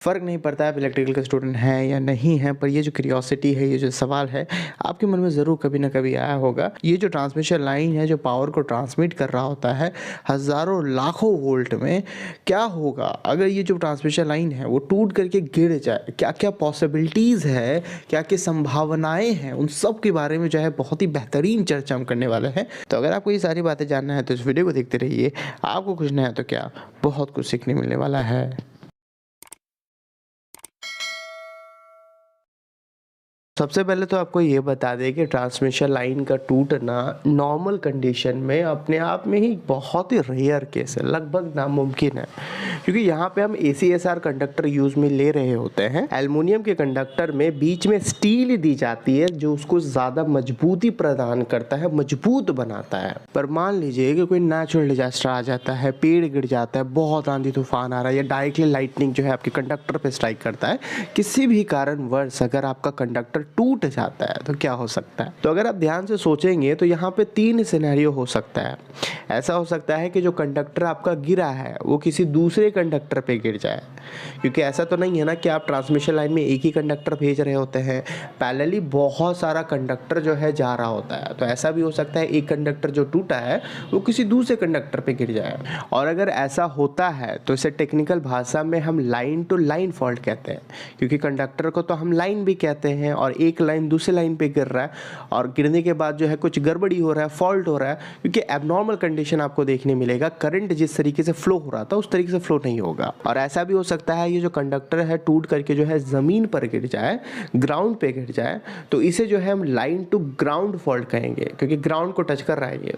फ़र्क नहीं पड़ता आप इलेक्ट्रिकल के स्टूडेंट हैं या नहीं हैं, पर ये जो क्यूरियोसिटी है, ये जो सवाल है, आपके मन में ज़रूर कभी ना कभी आया होगा। ये जो ट्रांसमिशन लाइन है, जो पावर को ट्रांसमिट कर रहा होता है हज़ारों लाखों वोल्ट में, क्या होगा अगर ये जो ट्रांसमिशन लाइन है वो टूट करके गिर जाए? क्या-क्या पॉसिबिलिटीज़ है, क्या-क्या संभावनाएँ हैं, उन सब के बारे में जो है बहुत ही बेहतरीन चर्चा हम करने वाले हैं। तो अगर आपको ये सारी बातें जानना है तो इस वीडियो को देखते रहिए। आपको कुछ नया तो क्या, बहुत कुछ सीखने मिलने वाला है। सबसे पहले तो आपको ये बता दें कि ट्रांसमिशन लाइन का टूटना नॉर्मल कंडीशन में अपने आप में ही बहुत ही रेयर केस है, लगभग नामुमकिन है, क्योंकि यहाँ पे हम ACSR कंडक्टर यूज़ में ले रहे होते हैं। एल्युमिनियम के कंडक्टर में बीच में स्टील दी जाती है जो उसको ज़्यादा मजबूती प्रदान करता है, मजबूत बनाता है। पर मान लीजिए कि कोई नेचुरल डिजास्टर आ जाता है, पेड़ गिर जाता है, बहुत आंधी तूफान आ रहा है या डायरेक्टली लाइटनिंग जो है आपके कंडक्टर पे स्ट्राइक करता है, किसी भी कारणवश अगर आपका कंडक्टर टूट जाता है तो क्या हो सकता है? तो अगर आप ध्यान से सोचेंगे तो यहाँ पे 3 सिनेरियो हो सकता है। ऐसा हो सकता है कि जो कंडक्टर आपका गिरा है वो किसी दूसरे कंडक्टर पे गिर जाए, क्योंकि ऐसा तो नहीं है ना कि आप ट्रांसमिशन लाइन में एक ही कंडक्टर भेज रहे होते हैं, पैरेलली बहुत सारा कंडक्टर जो है जा रहा होता है। तो ऐसा भी हो सकता है एक कंडक्टर जो टूटा है वो किसी दूसरे कंडक्टर पे गिर जाए, और अगर ऐसा होता है तो इसे टेक्निकल भाषा में हम लाइन टू लाइन फॉल्ट कहते हैं, क्योंकि कंडक्टर को तो हम लाइन भी कहते हैं और एक लाइन दूसरे लाइन पे गिर रहा है और गिरने के बाद जो है कुछ गड़बड़ी हो रहा है, फॉल्ट हो रहा है, क्योंकि एबनॉर्मल कंडीशन आपको देखने मिलेगा। करंट जिस तरीके से फ्लो हो रहा था उस तरीके से फ्लो नहीं होगा। और ऐसा भी हो सकता है ये जो कंडक्टर है टूट करके जो है ज़मीन पर गिर जाए, ग्राउंड पे गिर जाए, तो इसे जो है हम लाइन टू ग्राउंड फॉल्ट कहेंगे, क्योंकि ग्राउंड को टच कर रहा है ये।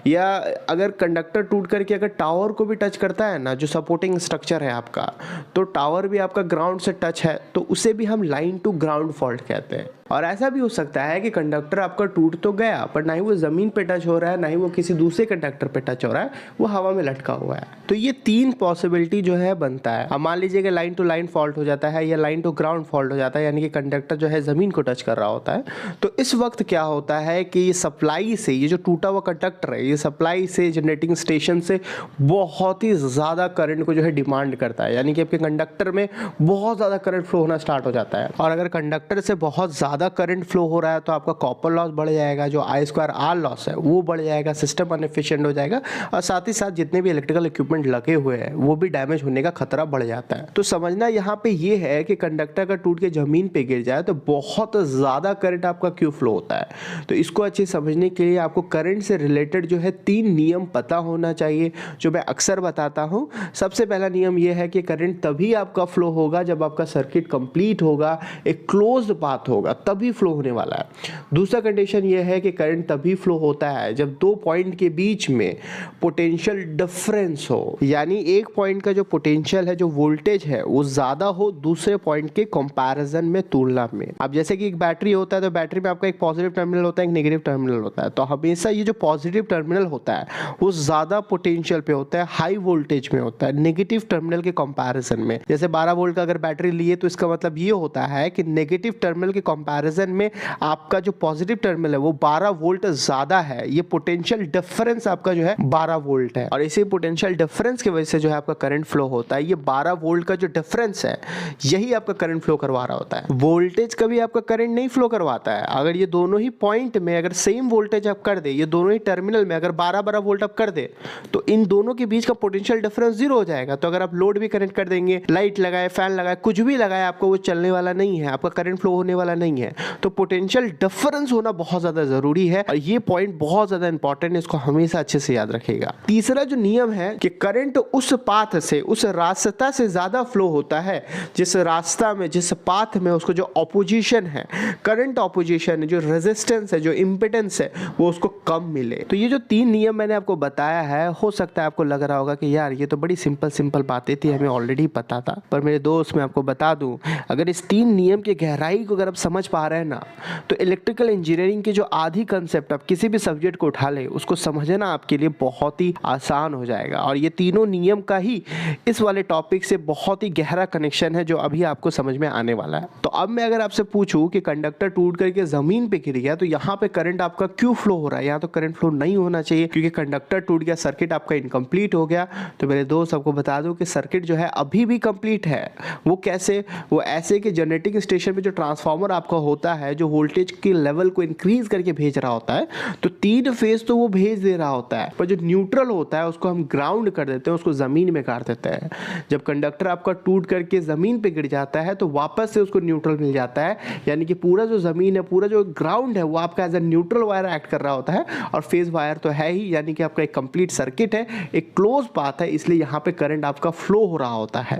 या अगर कंडक्टर टूट करके अगर टावर को भी टच करता है ना, जो सपोर्टिंग स्ट्रक्चर है आपका, तो टावर भी आपका ग्राउंड से टच है, तो उसे भी हम लाइन टू ग्राउंड फॉल्ट कहते हैं। और ऐसा भी हो सकता है कि कंडक्टर आपका टूट तो गया पर ना ही वो ज़मीन पे टच हो रहा है, ना ही वो किसी दूसरे कंडक्टर पे टच हो रहा है, वो हवा में लटका हुआ है। तो ये 3 पॉसिबिलिटी जो है बनता है। अब मान लीजिए कि लाइन टू लाइन फॉल्ट हो जाता है या लाइन टू ग्राउंड फॉल्ट हो जाता है, यानी कि कंडक्टर जो है ज़मीन को टच कर रहा होता है, तो इस वक्त क्या होता है कि ये सप्लाई से, ये जो टूटा हुआ कंडक्टर है, ये सप्लाई से, जनरेटिंग स्टेशन से बहुत ही ज़्यादा करंट को जो है डिमांड करता है, यानी कि आपके कंडक्टर में बहुत ज़्यादा करंट फ्लो होना स्टार्ट हो जाता है। और अगर कंडक्टर से बहुत ज़्यादा करंट फ्लो हो रहा है तो आपका कॉपर लॉस बढ़ जाएगा, जो I2R लॉस है वो बढ़ जाएगा, सिस्टम अनएफिशिएंट हो जाएगा, और साथ ही साथ जितने भी इलेक्ट्रिकल इक्विपमेंट लगे हुए हैं वो भी डैमेज होने का खतरा बढ़ जाता है। तो समझना यहाँ पे ये है कि कंडक्टर का टूट के जमीन पे गिर जाए तो बहुत ज़्यादा करंट आपका क्यों फ्लो होता है। तो इसको अच्छे समझने के लिए आपको करंट से रिलेटेड जो है 3 नियम पता होना चाहिए, जो मैं अक्सर बताता हूँ। सबसे पहला नियम यह है कि करंट तभी आपका फ्लो होगा जब आपका सर्किट कंप्लीट होगा, एक क्लोज्ड पाथ होगा, तभी फ्लो होने वाला है। दूसरा कंडीशन यह है कि करंट तभी फ्लो होता है जब 2 पॉइंट के बीच में पोटेंशियल डिफरेंस हो, यानी एक पॉइंट का जो पोटेंशियल है, जो वोल्टेज है, वो ज्यादा हो दूसरे पॉइंट के कंपैरिजन में, तुलना में। अब जैसे कि एक बैटरी होता है तो बैटरी में आपका एक पॉजिटिव टर्मिनल होता है, एक नेगेटिव टर्मिनल होता है, तो हमेशा ये जो पॉजिटिव टर्मिनल होता है वो ज्यादा पोटेंशियल पे होता है, हाई वोल्टेज में होता है नेगेटिव टर्मिनल के कंपैरिजन में। जैसे 12 वोल्ट का अगर बैटरी लिए तो इसका मतलब ये होता है कि नेगेटिव टर्मिनल के कंपैरिजन में आपका जो पॉजिटिव टर्मिनल है वो 12 वोल्ट ज्यादा है। ये पोटेंशियल डिफरेंस आपका जो है 12 वोल्ट है, और इसी पोटेंशियल डिफरेंस की वजह से जो है आपका करंट फ्लो होता है। ये 12 वोल्ट का जो डिफरेंस है यही आपका करंट फ्लो करवा रहा होता है। वोल्टेज कभी आपका करंट नहीं फ्लो करवाता है। अगर ये दोनों ही पॉइंट में अगर सेम वोल्टेज आप कर दे, ये दोनों ही टर्मिनल में अगर 12-12 वोल्ट आप कर दे, तो इन दोनों के बीच का पोटेंशियल डिफरेंस 0 हो जाएगा। तो अगर आप लोड भी कनेक्ट कर देंगे, लाइट लगाए, फैन लगाए, कुछ भी लगाए, आपको वो चलने वाला नहीं है, आपका करंट फ्लो होने वाला नहीं है। तो पोटेंशियल डिफरेंस होना बहुत ज्यादा जरूरी है, और ये पॉइंट बहुत ज्यादा इंपॉर्टेंट है, इसको हमेशा अच्छे से याद रखिएगा। तीसरा जो नियम है कि करंट उस पाथ से, उस रास्ता से ज्यादा फ्लो होता है जिस रास्ता में, जिस पाथ में उसको जो ऑपोजिशन है, करंट ऑपोजिशन है, जो रेजिस्टेंस है, जो इंपेडेंस है, वो उसको कम मिले। तो ये जो 3 नियम मैंने आपको बताया है, हो सकता है आपको लग रहा होगा कि यार ये तो बड़ी सिंपल बातें थी, हमें ऑलरेडी पता था, पर मेरे दोस्त मैं आपको बता दूं, अगर इस 3 नियम की गहराई को अगर आप समझ समझ पा रहे हैं ना, तो इलेक्ट्रिकल इंजीनियरिंग के जो आधी कंसेप्ट आप किसी भी सब्जेक्ट को उठा ले उसको समझना आपके लिए बहुत ही आसान हो जाएगा। और ये तीनों नियम का ही इस वाले टॉपिक से बहुत ही गहरा कनेक्शन है जो अभी आपको समझ में आने वाला है। तो अब मैं अगर आपसे पूछूं कि कंडक्टर टूट करके जमीन पे गिर गया तो यहाँ पे करंट आपका क्यों फ्लो हो रहा है? यहाँ तो करंट फ्लो नहीं होना चाहिए क्योंकि कंडक्टर टूट गया, सर्किट आपका इनकम्प्लीट हो गया। तो मेरे दोस्त आपको बता दूं कि सर्किट जो है अभी भी कंप्लीट है। वो कैसे? वो ऐसे कि जनरेटिंग स्टेशन पे जो ट्रांसफार्मर आपका होता है जो वोल्टेज के लेवल को इंक्रीज करके भेज रहा होता है, तो 3 फेज तो वो भेज दे रहा होता है, पर जो न्यूट्रल होता है उसको हम ग्राउंड कर देते हैं, उसको जमीन में काट देते हैं। जब कंडक्टर आपका टूट करके जमीन पे गिर जाता है तो वापस से उसको न्यूट्रल मिल जाता है, यानी कि पूरा जो जमीन है, पूरा जो ग्राउंड है वो आपका as a neutral wire act कर रहा होता है और फेज वायर तो है ही, यानी कि आपका एक कंप्लीट सर्किट है, एक क्लोज पाथ है, इसलिए यहाँ पे करंट आपका फ्लो हो रहा होता है।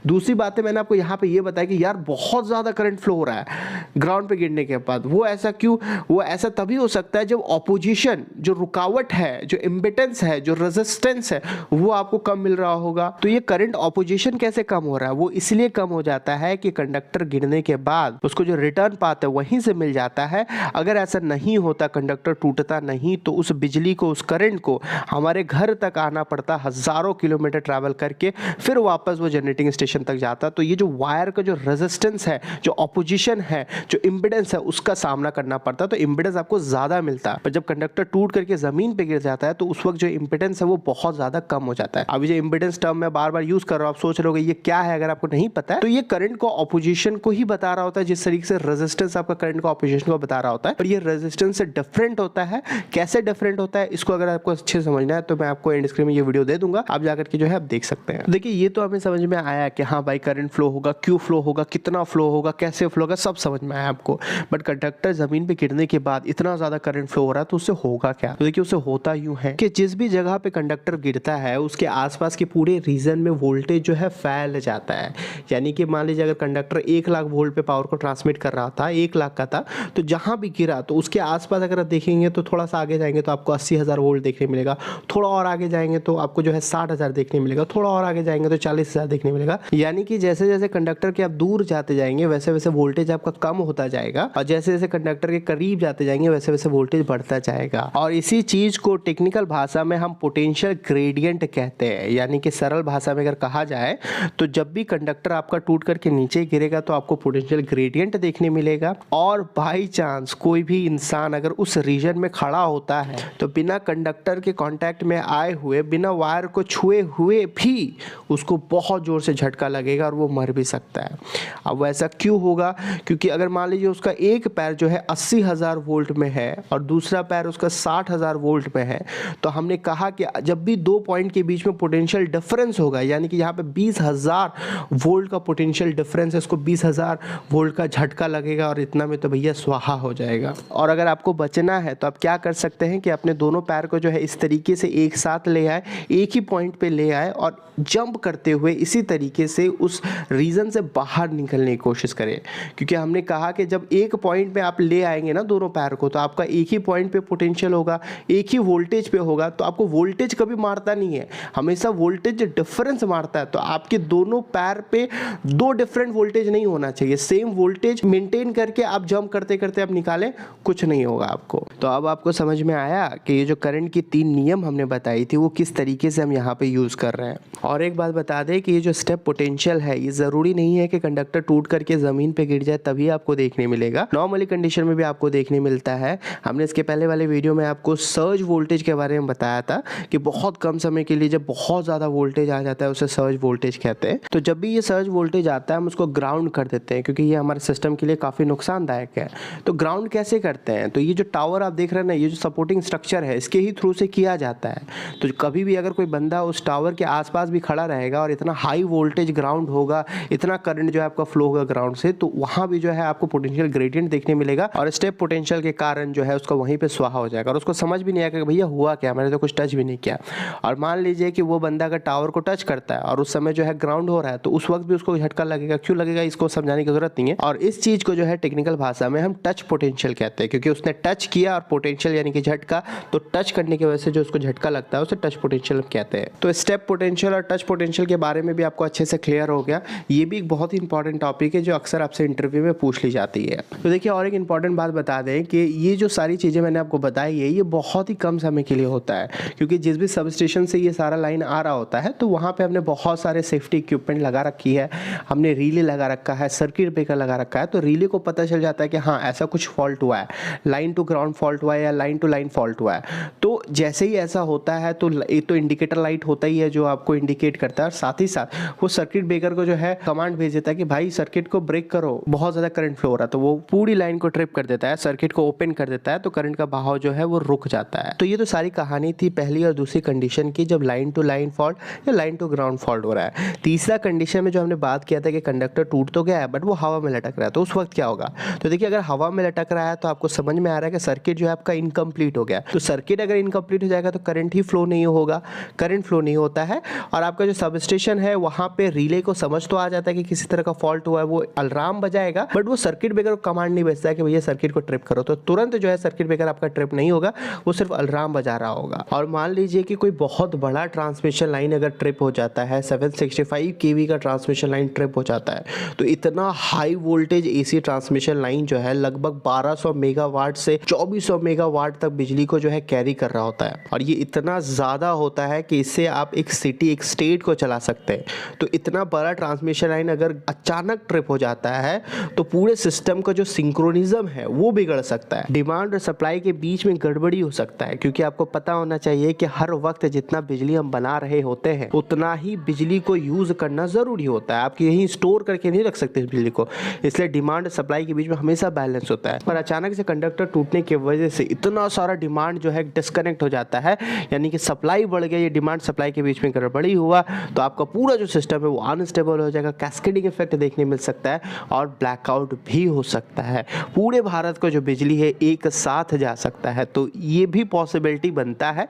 दूसरी बात है, मैंने आपको यहाँ पे ये बताया कि यार बहुत ज्यादा करंट फ्लो हो रहा है ग्राउंड पे गिरने के बाद। वो ऐसा क्यों? वो ऐसा तभी हो सकता है जब ऑपोजिशन, जो रुकावट है, जो इम्पिडेंस है, जो रेजिस्टेंस है, वो आपको कम मिल रहा होगा। तो ये करंट ऑपोजिशन कैसे कम हो रहा है? वो इसलिए कम हो जाता है कि कंडक्टर गिरने के बाद उसको जो रिटर्न पाथ है वहीं से मिल जाता है। अगर ऐसा नहीं होता, कंडक्टर टूटता नहीं, तो उस बिजली को, उस करंट को हमारे घर तक आना पड़ता, हजारों किलोमीटर ट्रैवल करके फिर वापस वो जनरेटिंग स्टेशन तक जाता। तो ये जो वायर का जो रेजिस्टेंस है, जो ऑपोजिशन है, जो इंपिडेंस है, उसका सामना करना पड़ता, तो इंपिडेंस आपको ज्यादा मिलता है। पर जब कंडक्टर टूट करके जमीन पे गिर जाता है तो उस वक्त जो इंपिडेंस है वो बहुत ज्यादा कम हो जाता है। अभी जो इंपिडेंस टर्म मैं बार बार यूज कर रहा हूं, आप सोच रहे हो ये क्या है? अगर आपको नहीं पता है तो ये करंट को, ऑपोजिशन को ही बता रहा होता है, जिस तरीके से रेजिस्टेंस आपका करंट को, ऑपोजिशन को बता रहा होता है। पर ये रेजिस्टेंस से डिफरेंट होता है। कैसे डिफरेंट होता है इसको अगर आपको अच्छे से समझना है तो मैं आपको एंड स्क्रीन में ये वीडियो दे दूंगा, आप जाकर के जो है आप देख सकते हैं। देखिए, ये तो हमें समझ में आया कि हाँ भाई करंट फ्लो होगा, क्यों फ्लो होगा, कितना फ्लो होगा, कैसे फ्लो होगा, सब समझ में आया आपको। बट कंडक्टर जमीन पे गिरने के बाद इतना ज्यादा करंट फ्लो हो रहा है तो उससे होगा क्या? तो देखिए, उससे होता यूं है कि जिस भी जगह पे कंडक्टर गिरता है उसके आसपास के पूरे रीजन में वोल्टेज जो है फैल जाता है। यानी कि मान लीजिए अगर कंडक्टर 1 लाख वोल्ट पे पावर को ट्रांसमिट कर रहा था, 1 लाख का था, तो जहां भी गिरा तो उसके आसपास अगर आप देखेंगे तो थोड़ा सा आगे जाएंगे तो आपको 80,000 वोल्ट देखने मिलेगा, थोड़ा और आगे जाएंगे तो आपको जो है 60,000 देखने मिलेगा, थोड़ा और आगे जाएंगे तो 40,000 देखने मिलेगा। यानी कि जैसे जैसे कंडक्टर के आप दूर जाते जाएंगे वैसे वैसे वोल्टेज आपका कम होता जाएगा, और जैसे जैसे कंडक्टर के करीब जाते जाएंगे वैसे वैसे वोल्टेज बढ़ता जाएगा। और इसी चीज को टेक्निकल भाषा में हम पोटेंशियल ग्रेडियंट कहते हैं। यानी कि सरल भाषा में अगर कहा जाए तो जब भी कंडक्टर आपका टूट करके नीचे गिरेगा तो आपको पोटेंशियल ग्रेडियंट देखने मिलेगा। और बाई चांस कोई भी इंसान अगर उस रीजन में खड़ा होता है तो बिना कंडक्टर के कांटेक्ट में आए हुए, बिना वायर को छुए हुए भी उसको बहुत जोर से झटका लगेगा और वो मर भी सकता है। अब वैसा क्यों होगा? क्योंकि अगर मान लीजिए उसका एक पैर जो है 80,000 वोल्ट में है और दूसरा पैर उसका 60,000 वोल्ट में है, तो हमने कहा कि जब भी 2 पॉइंट के बीच में पोटेंशियल डिफरेंस होगा, यानी कि यहाँ पे 20,000 वोल्ट का पोटेंशियल डिफरेंस है, इसको 20,000 वोल्ट का झटका लगेगा और इतना में तो भैया स्वाहा हो जाएगा। और अगर आपको बचना है तो आप क्या कर सकते हैं कि अपने दोनों पैर को जो है इस तरीके से एक साथ ले आए, एक ही पॉइंट पे ले आए और जंप करते हुए इसी तरीके से उस रीजन से बाहर निकलने की कोशिश करें। क्योंकि हमने कहा कि जब एक पॉइंट पे आप ले आएंगे ना दोनों पैर को, तो आपका एक ही पॉइंट पे पोटेंशियल होगा, एक ही वोल्टेज पे होगा, तो आपको वोल्टेज कभी मारता नहीं है, हमेशा वोल्टेज डिफरेंस मारता है। तो आपके दोनों पैर पे 2 डिफरेंट वोल्टेज नहीं होना चाहिए, सेम वोल्टेज मेंटेन करके आप जंप करते करते आप निकालें, कुछ नहीं होगा आपको। तो अब आपको समझ में आया कि ये जो करंट की 3 नियम हमने बताई थी वो किस तरीके से हम यहाँ पे यूज कर रहे हैं। और एक बात बता दें कि ये जो स्टेप पोटेंशियल है ये जरूरी नहीं है कि कंडक्टर टूट करके जमीन पे गिर जाए तभी आपको देखने मिलेगा, नॉर्मली कंडीशन में भी आपको देखने मिलता है। हमने इसके पहले वाले वीडियो में आपको सर्ज वोल्टेज के बारे में बताया था कि बहुत कम समय के लिए जब बहुत ज्यादा वोल्टेज आ जाता है उसे सर्ज वोल्टेज कहते हैं। तो जब भी ये सर्ज वोल्टेज आता है हम उसको ग्राउंड कर देते हैं क्योंकि ये हमारे सिस्टम के लिए काफी नुकसानदायक है। तो ग्राउंड कैसे करते हैं? तो ये जो टावर आप देख रहे हैं ना, ये जो सपोर्टिंग स्ट्रक्चर है इसके ही थ्रू से किया जाता है। तो कभी भी अगर कोई बंदा उस टावर के आसपास भी खड़ा रहेगा और इतना हाई वोल्टेज ग्राउंड होगा, इतना करंट जो है आपका फ्लो होगा ग्राउंड से, तो वहां भी जो है आपको पोटेंशियल ग्रेडियंट देखने मिलेगा और स्टेप पोटेंशियल के कारण जो है उसका वहीं पे स्वाहा हो जाएगा और उसको समझ भी नहीं आएगा कि भैया हुआ क्या, मैंने तो कुछ टच भी नहीं किया। और मान लीजिए कि वो बंदा अगर टावर को टच करता है और उस समय जो है ग्राउंड हो रहा है तो उस वक्त भी उसको झटका लगेगा। क्यों लगेगा इसको समझाने की जरूरत नहीं है। और इस चीज को जो है टेक्निकल भाषा में हम टच पोटेंशियल कहते हैं क्योंकि उसने टच किया और पोटेंशियल यानी कि झटका, तो टच करने की वजह से जो उसको झटका लगता है उसे टच पोटेंशियल कहते हैं। तो स्टेप पोटेंशियल और टच पोटेंशियल के बारे में भी आपको अच्छे से क्लियर हो गया। ये भी एक बहुत ही इंपॉर्टेंट टॉपिक है जो अक्सर आपसे इंटरव्यू में पूछ पूछ ली जाती है। तो देखिए और एक इम्पॉर्टेंट बात बता दें कि ये जो सारी चीज़ें मैंने आपको बताई है ये बहुत ही कम समय के लिए होता है, क्योंकि जिस भी सब स्टेशन से ये सारा लाइन आ रहा होता है तो वहाँ पे हमने बहुत सारे सेफ्टी इक्विपमेंट लगा रखी है, हमने रिले लगा रखा है, सर्किट ब्रेकर लगा रखा है। तो रिले को पता चल जाता है कि हाँ ऐसा कुछ फॉल्ट हुआ है, लाइन टू ग्राउंड फॉल्ट हुआ है या लाइन टू लाइन फॉल्ट हुआ है। तो जैसे ही ऐसा होता है तो एक तो इंडिकेटर लाइट होता ही है जो आपको इंडिकेट करता है, और साथ ही साथ वो सर्किट ब्रेकर को जो है कमांड भेज देता है कि भाई सर्किट को ब्रेक करो, बहुत ज़्यादा करंट फ्लो हो रहा है। तो वो पूरी लाइन को ट्रिप कर देता है, सर्किट को ओपन कर देता है, तो करंट का बहाव जो है वो रुक जाता है। तो ये तो सारी कहानी थी पहली और दूसरी कंडीशन की, जब लाइन टू लाइन फॉल्ट या लाइन टू ग्राउंड फॉल्ट हो रहा है। तीसरा कंडीशन में जो हमने बात किया था कि कंडक्टर टूट तो गया है बट वो हवा में लटक रहा है, तो उस वक्त क्या होगा। तो देखिए अगर हवा में लटक रहा है तो आपको समझ में आ रहा है कि सर्किट जो है आपका इनकम्प्लीट हो गया। तो सर्किट अगर इनकम्प्लीट हो जाएगा तो करंट ही फ्लो नहीं होगा, करंट फ्लो नहीं होता है, और आपका जो सब स्टेशन है वहाँ पे रिले को समझ तो आ जाता है कि किसी तरह का फॉल्ट हुआ है, वो अलार्म बजाएगा, बट वो सर्किट ब्रेकर को कमांड नहीं भेजता है कि भैया सर्किट को ट्रिप करो। तो तुरंत जो है सर्किट ब्रेकर आपका ट्रिप नहीं होगा, वो सिर्फ अलार्म बजा रहा होगा। और मान लीजिए कि कोई बहुत बड़ा ट्रांसमिशन लाइन अगर ट्रिप हो जाता है, 765 kV का ट्रांसमिशन लाइन ट्रिप हो जाता है, तो इतना high voltage AC transmission line जो है लगभग 1200 मेगावाट से 2400 मेगावाट तक बिजली को जो है कैरी कर रहा होता है, और ये इतना ज़्यादा होता है कि इससे आप एक सिटी, एक स्टेट को चला सकते हैं। तो इतना बड़ा ट्रांसमिशन लाइन अगर अचानक ट्रिप हो जाता है तो पूरे सिस्टम का जो सिंक्रोनिज्म है वो बिगड़ सकता है, डिमांड और सप्लाई के बीच में गड़बड़ी हो सकता है। क्योंकि आपको पता होना चाहिए कि हर वक्त जितना बिजली हम बना रहे होते हैं उतना ही बिजली को यूज करना जरूरी होता है, आप यहीं स्टोर करके नहीं रख सकते इस बिजली को, इसलिए डिमांड और सप्लाई के बीच में हमेशा बैलेंस होता है। पर अचानक से कंडक्टर टूटने की वजह से इतना सारा डिमांड जो है डिस्कनेक्ट हो जाता है, यानी कि सप्लाई बढ़ गया, ये डिमांड सप्लाई के बीच में गड़बड़ी हुआ, तो आपका पूरा जो सिस्टम है वो अनस्टेबल हो जाएगा, कैस्केडिंग इफेक्ट देखने मिल सकता है और ब्लैकआउट भी हो सकता है। पूरे भारत को जो बिजली है एक साथ जा सकता है, तो ये भी पॉसिबिलिटी बनता है।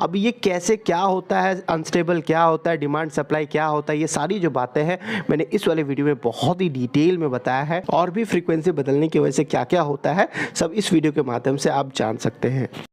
अब ये कैसे क्या होता है, अनस्टेबल क्या होता है, डिमांड सप्लाई क्या होता है, ये सारी जो बातें हैं मैंने इस वाले वीडियो में बहुत ही डिटेल में बताया है, और भी फ्रीक्वेंसी बदलने की वजह से क्या क्या होता है सब इस वीडियो के माध्यम से आप जान सकते हैं।